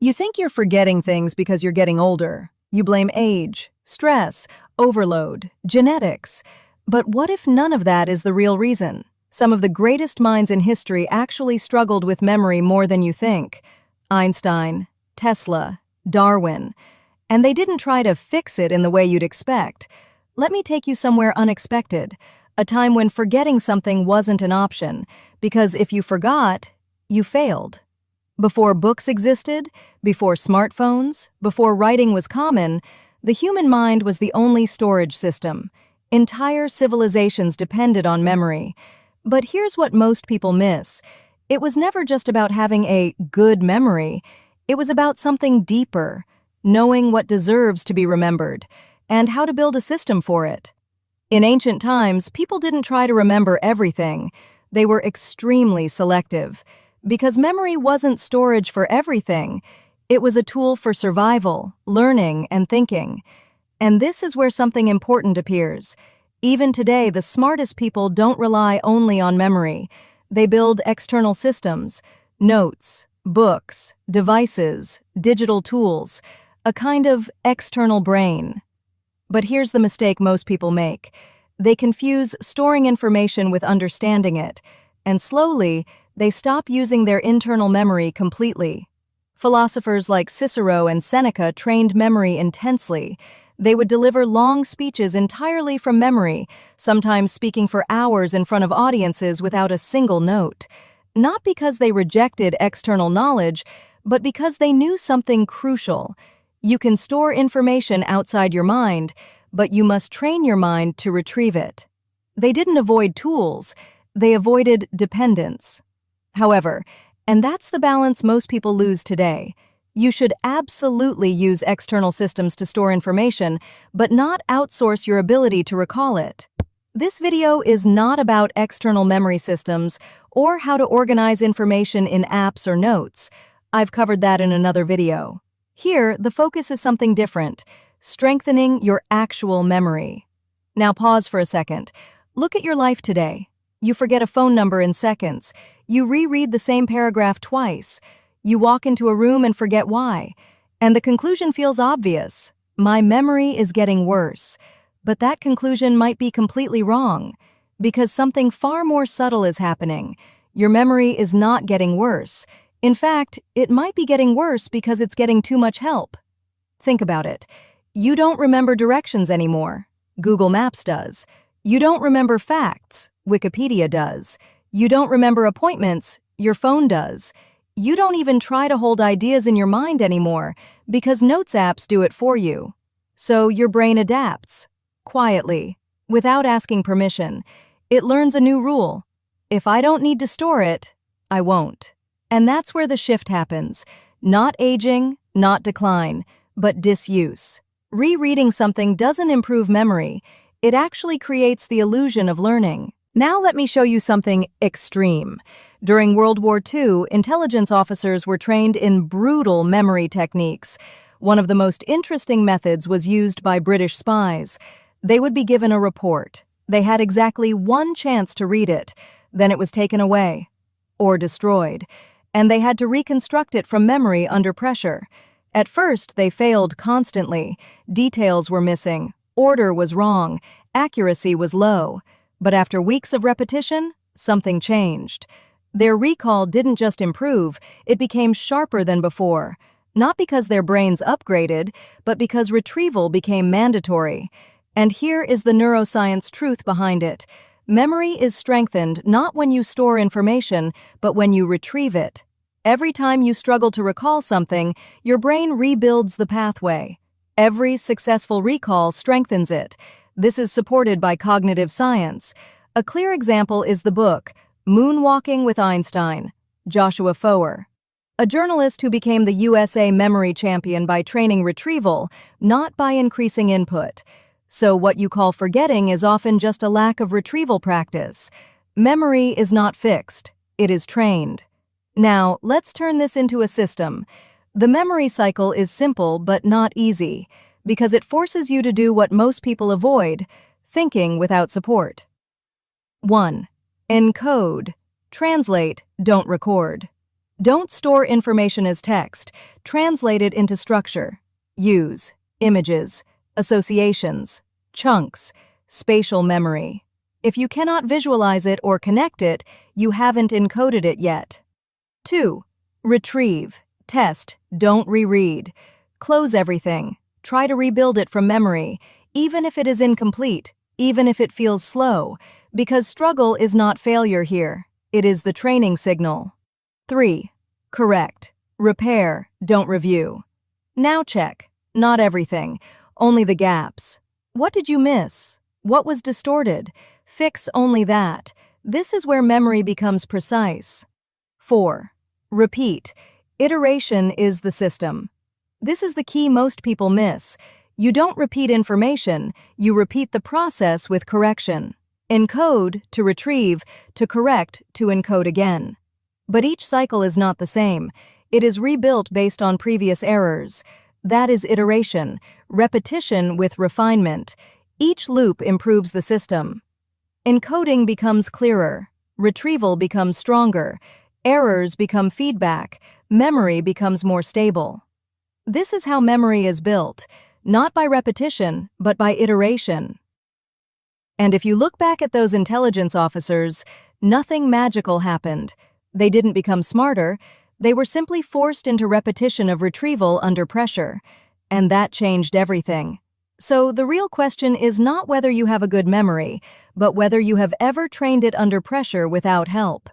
You think you're forgetting things because you're getting older. You blame age, stress, overload, genetics. But what if none of that is the real reason? Some of the greatest minds in history actually struggled with memory more than you think. Einstein, Tesla, Darwin. And they didn't try to fix it in the way you'd expect. Let me take you somewhere unexpected, a time when forgetting something wasn't an option, because if you forgot, you failed. Before books existed, before smartphones, before writing was common, the human mind was the only storage system. Entire civilizations depended on memory. But here's what most people miss. It was never just about having a good memory. It was about something deeper, knowing what deserves to be remembered, and how to build a system for it. In ancient times, people didn't try to remember everything. They were extremely selective. Because memory wasn't storage for everything, it was a tool for survival, learning, and thinking. And this is where something important appears. Even today, the smartest people don't rely only on memory. They build external systems, notes, books, devices, digital tools, a kind of external brain. But here's the mistake most people make. They confuse storing information with understanding it, and slowly, they stop using their internal memory completely. Philosophers like Cicero and Seneca trained memory intensely. They would deliver long speeches entirely from memory, sometimes speaking for hours in front of audiences without a single note. Not because they rejected external knowledge, but because they knew something crucial. You can store information outside your mind, but you must train your mind to retrieve it. They didn't avoid tools, they avoided dependence. However, and that's the balance most people lose today, you should absolutely use external systems to store information, but not outsource your ability to recall it. This video is not about external memory systems or how to organize information in apps or notes. I've covered that in another video. Here, the focus is something different, strengthening your actual memory. Now pause for a second. Look at your life today. You forget a phone number in seconds. You reread the same paragraph twice. You walk into a room and forget why. And the conclusion feels obvious. My memory is getting worse. But that conclusion might be completely wrong, because something far more subtle is happening. Your memory is not getting worse. In fact, it might be getting worse because it's getting too much help. Think about it. You don't remember directions anymore. Google Maps does. You don't remember facts. Wikipedia does. You don't remember appointments. Your phone does. You don't even try to hold ideas in your mind anymore because notes apps do it for you. So your brain adapts, quietly, without asking permission. It learns a new rule. If I don't need to store it, I won't. And that's where the shift happens. Not aging, not decline, but disuse. Rereading something doesn't improve memory. It actually creates the illusion of learning. Now let me show you something extreme. During World War II, intelligence officers were trained in brutal memory techniques. One of the most interesting methods was used by British spies. They would be given a report. They had exactly one chance to read it. Then it was taken away or destroyed, and they had to reconstruct it from memory under pressure. At first, they failed constantly. Details were missing, order was wrong, accuracy was low. But after weeks of repetition, something changed. Their recall didn't just improve, it became sharper than before. Not because their brains upgraded, but because retrieval became mandatory. And here is the neuroscience truth behind it. Memory is strengthened not when you store information, but when you retrieve it. Every time you struggle to recall something, your brain rebuilds the pathway. Every successful recall strengthens it. This is supported by cognitive science. A clear example is the book, Moonwalking with Einstein, Joshua Foer, a journalist who became the USA memory champion by training retrieval, not by increasing input. So what you call forgetting is often just a lack of retrieval practice. Memory is not fixed, it is trained. Now, let's turn this into a system. The memory cycle is simple but not easy, because it forces you to do what most people avoid, thinking without support. 1. Encode. Translate, don't record. Don't store information as text. Translate it into structure. Use images, associations, chunks, spatial memory. If you cannot visualize it or connect it, you haven't encoded it yet. 2. Retrieve. Test. Don't reread. Close everything. Try to rebuild it from memory, even if it is incomplete, even if it feels slow, because struggle is not failure here. It is the training signal. 3. Correct. Repair. Don't review. Now check. Not everything, only the gaps. What did you miss? What was distorted? Fix only that. This is where memory becomes precise. 4. Repeat. Iteration is the system. This is the key most people miss. You don't repeat information, you repeat the process with correction. Encode to retrieve, to correct to encode again. But each cycle is not the same. It is rebuilt based on previous errors. That is iteration, repetition with refinement. Each loop improves the system. Encoding becomes clearer. Retrieval becomes stronger. Errors become feedback. Memory becomes more stable. This is how memory is built, not by repetition, but by iteration. And if you look back at those intelligence officers, nothing magical happened. They didn't become smarter. They were simply forced into repetition of retrieval under pressure, and that changed everything. So the real question is not whether you have a good memory, but whether you have ever trained it under pressure without help.